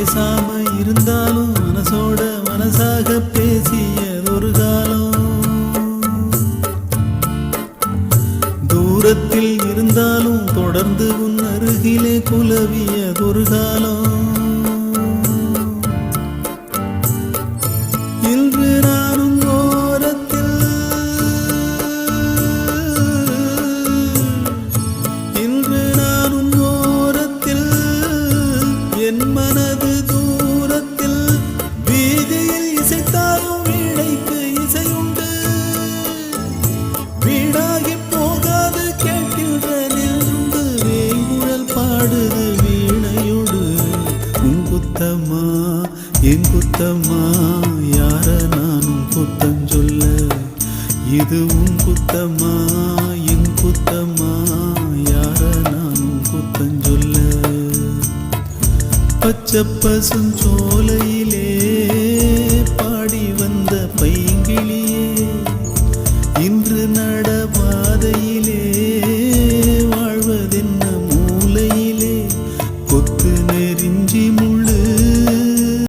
பேசாம இருந்தாலும் மனசோட மனசாக பேசியதொரு காலம், தூரத்தில் இருந்தாலும் தொடர்ந்து உன் அருகிலே குலவியதொரு காலம். இன்று நானும் ஓரத்தில், இன்று நானும் ஓரத்தில், என் மனது தூரத்தில், வீதியில் இசைத்தாலும் வீணைக்கு இசையுண்டு, வீடாகி போகாது கேட்கின்ற நின்று வேங்குழல் பாடுது வீணையோடு. உன் குத்தம்மா என் குத்தம்மா, யார நானும் குத்தம் சொல்ல, இது உன் குத்தம்மா என் குத்தம்மா, யார நானும் குத்தம் சொல்ல. பச்சை பசுஞ்சோலையிலே